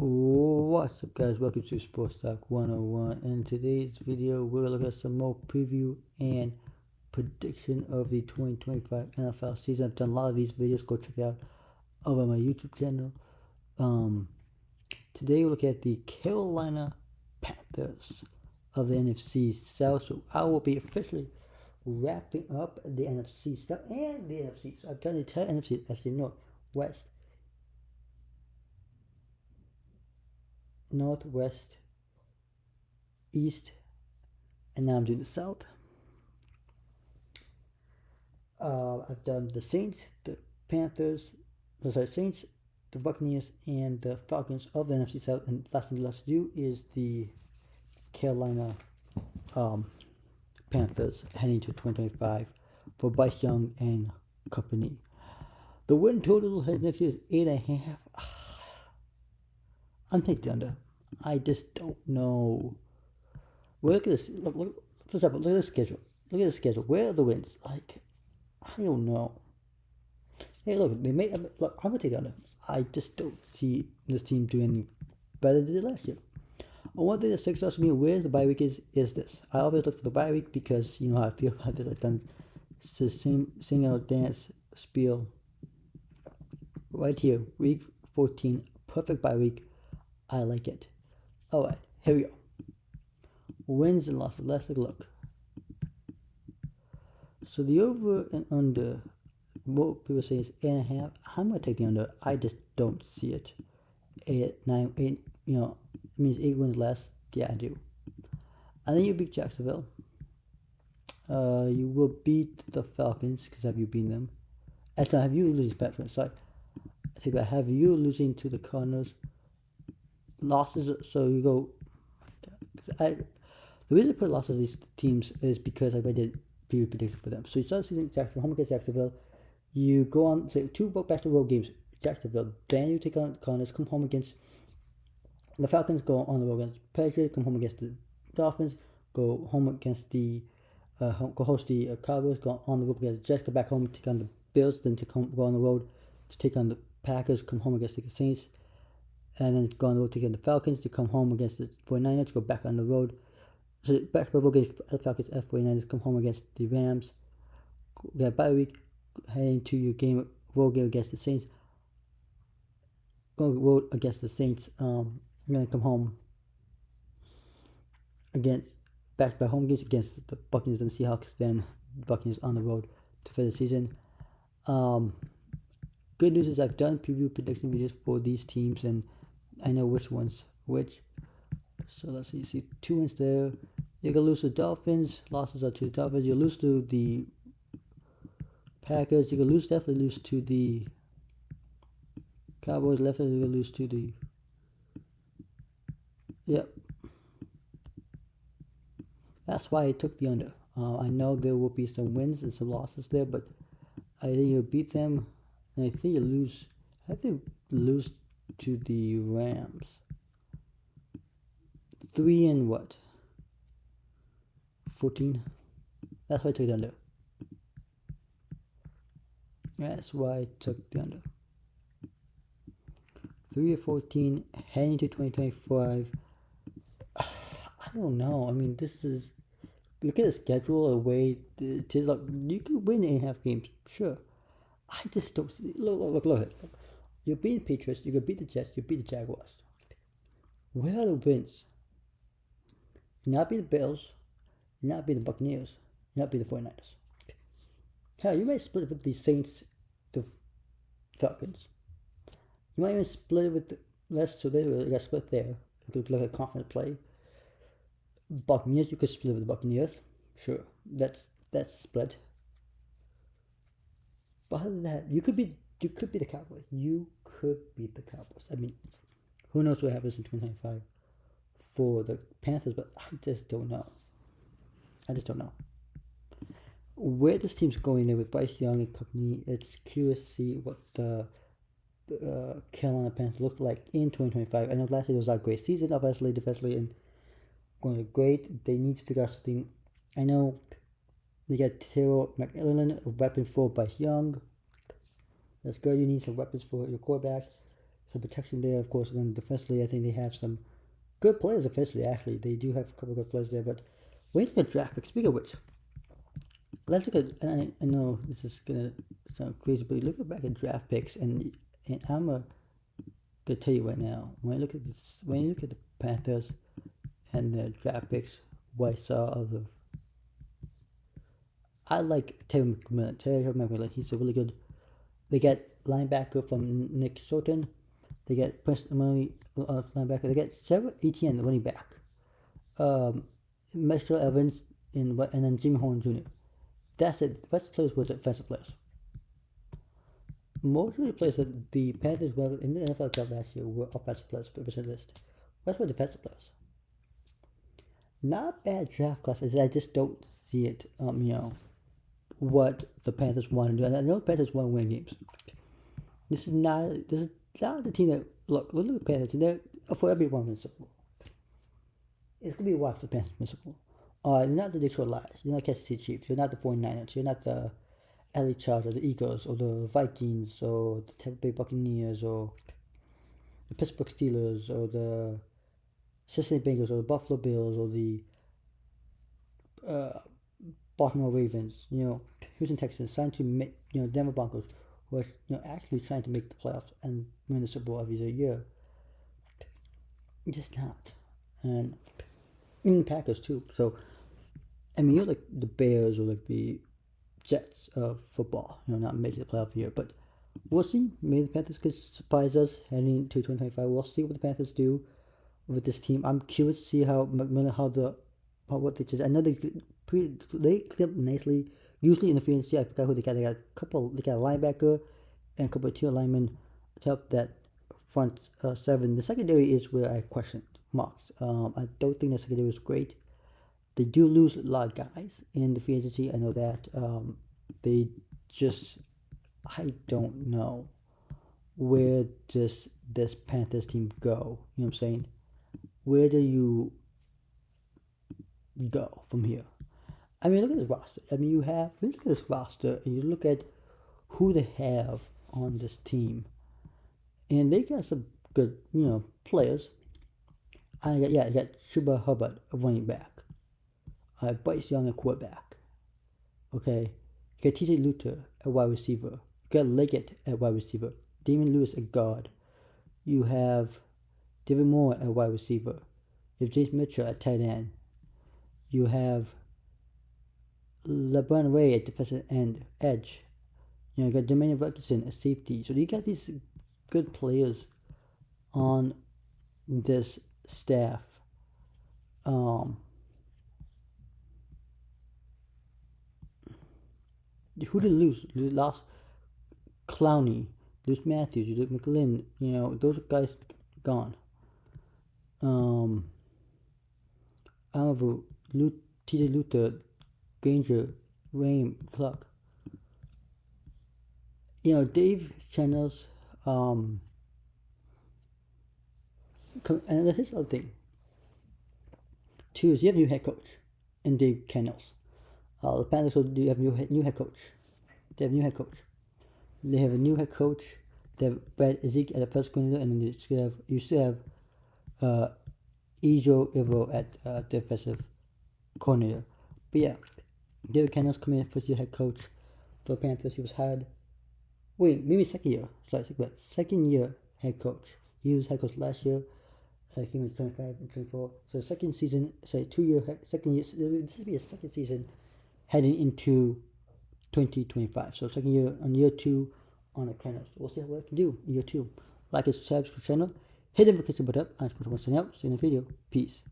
What's up, guys? Welcome to Sports Talk 101. In today's video, we're going to look at some more preview and prediction of the 2025 NFL season. I've done a lot of these videos. Go check it out over my YouTube channel. Today, we'll look at the Carolina Panthers of the NFC South. So I will be officially wrapping up the NFC South and the NFC. So I've done the entire NFC, actually North, West, Northwest, East, and now I'm doing the South. I've done the Saints, the Panthers, Saints, the Buccaneers, and the Falcons of the NFC South. And last thing left to do is the Carolina Panthers heading to 2025 for Bryce Young and company. The win total next year is 8.5. I'm taking the under. I just don't know. Look at this. Look, for example, look at the schedule. Look at the schedule. Where are the wins? Like, I don't know. Hey, look, look, I'm gonna take the under. I just don't see this team doing better than they did last year. One thing that sticks out to me where the bye week is this. I always look for the bye week because you know how I feel about this. I've done the sing out dance spiel right here. Week 14, perfect bye week. I like it. Alright, here we go. Wins and losses. Let's take a look. So the over and under, what people say is 8.5. I'm gonna take the under. I just don't see it. 8, 9, 8. You know, it means 8 wins less. Yeah, I do. I think you beat Jacksonville. You will beat the Falcons because have you beaten them? Actually, have you losing to sorry. I think I have you losing to the Cardinals. Losses, so you go. The reason I put losses of these teams is because I did preview prediction for them. So you start seeing Jacksonville, home against Jacksonville. You go on, say, 2 back-to-road games, Jacksonville. Then you take on Cardinals, come home against the Falcons, go on the road against Patriots, come home against the Dolphins, go home against the, go host the Cowboys, go on the road against the Jets, go back home, take on the Bills, then go on the road to take on the Packers, come home against the Saints. And then go on the road to get the Falcons, to come home against the 49ers, go back on the road. So back to the road against the Falcons, F49ers, come home against the Rams. Get bye week, heading to your road game against the Saints. Road against the Saints. You're gonna come home against back-to-back home games against the Buccaneers and the Seahawks. Then Buccaneers on the road to finish the season. Good news is I've done preview prediction videos for these teams and I know which one's which. So let's see. You see 2 wins there. You're going to lose to the Dolphins. Losses are to the Dolphins. You lose to the Packers. You're going to definitely lose to the Cowboys. Definitely going to lose to the... Yep. That's why I took the under. I know there will be some wins and some losses there, but I think you'll beat them. And I think you lose... I think lose to the Rams. 3 and what? 14. That's why I took the under. That's why I took the under. 3 or 14 heading to 2025. I don't know. I mean, this is, look at the schedule, the way it is. Like, you can win 8.5 games, sure. I just don't see. Look at it. You beat the Patriots, you can beat the Jets, you beat the Jaguars. Where are the wins? You not beat the Bills, you not beat the Buccaneers, you not beat the 49ers. Hell, you might split it with the Saints, the Falcons. You might even split it with the rest, so they got split there. It looked like a conference play. Buccaneers, you could split with the Buccaneers. Sure, that's split. But other than that, you could be the Cowboys. You could beat the Cowboys. I mean, who knows what happens in 2025 for the Panthers, but I just don't know. Where this team's going there with Bryce Young and company, it's curious to see what the Carolina Panthers look like in 2025. I know last year was a great season, obviously, defensively, and going great. They need to figure out something. I know they got Terrell McMillan, a weapon for Bryce Young. That's good. You need some weapons for your quarterback. some protection there, of course. And then defensively, I think they have some good players offensively. Actually, they do have a couple of good players there. But when you look at draft pick, speaking of which, let's look at. And I know this is gonna sound crazy, but look back at draft picks, and I'm gonna tell you right now. When you look at this, when you look at the Panthers and their draft picks, what I saw of the, I like Terry McMillan. Terry McMillan, he's a really good. They get linebacker from Nick Soton. They get Prince Emily linebacker. They get Sarah Etienne running back. Metro Evans and then Jimmy Horn Jr. That's it. The rest of the players were defensive players. Most of the players that the Panthers were in the NFL draft last year were offensive players, percent list. Rest were defensive players. Not bad draft classes. I just don't see it. What the Panthers want to do. And I know the Panthers want to win games. This is not the team that look at the Panthers. They're for everyone in the Super Bowl. It's gonna be a watch for the Panthers in the Super Bowl. You're not the Detroit Lions. You're not Kansas City Chiefs. You're not the 49ers. You're not the LA Chargers, or the Eagles, or the Vikings, or the Tampa Bay Buccaneers, or the Pittsburgh Steelers, or the Cincinnati Bengals, or the Buffalo Bills, or the Baltimore Ravens. Houston Texans trying to make Denver Broncos, who are actually trying to make the playoffs and win the Super Bowl every year. Just not, and even the Packers too. So, you're like the Bears or like the Jets of football, not making the playoff year. But we'll see. Maybe the Panthers could surprise us heading into 2025. We'll see what the Panthers do with this team. I'm curious to see how McMillan, what they did. I know they clipped nicely. Usually in the free agency, I forgot who they got. They got a linebacker and a couple of tier linemen to help that front seven. The secondary is where I question marks. I don't think the secondary is great. They do lose a lot of guys in the free agency. I know that. I don't know where does this Panthers team go. You know what I'm saying? Where do you go from here? Look at this roster. You look at this roster and you look at who they have on this team, and they got some good, players. You got Chuba Hubbard, a running back. Bryce Young, a quarterback. Okay. You got TJ Luther, a wide receiver. You got Leggett at wide receiver. Damon Lewis at guard. You have David Moore at wide receiver. You have James Mitchell at tight end. You have LeBron Ray at defensive end, edge. You got Jermaine Ferguson at safety. So you got these good players on this staff. Who did lose? You lost Clowney, lose Matthews, you lose McLean. Those guys gone. However, TJ Luther, Granger, Rain, Clark. Dave Channels. And here's the other thing. Two is you have a new head coach in Dave Channels. The Panthers will have new head coach. They have a new head coach. They have a new head coach. They have Brad Ezek at the first coordinator, and then you still have Ijo Ivo at defensive coordinator. But yeah, David Cannons coming in first year head coach for the Panthers. He was hired. Maybe second year. Second year head coach. He was head coach last year. Came in 25 and 24. So second season. Second year. This will be a second season heading into 2025. So second year on year 2 on the Cannons. We'll see what I can do in year 2. Like and subscribe to the channel. Hit the notification button up. I'm supposed to watch out. See you in the video. Peace.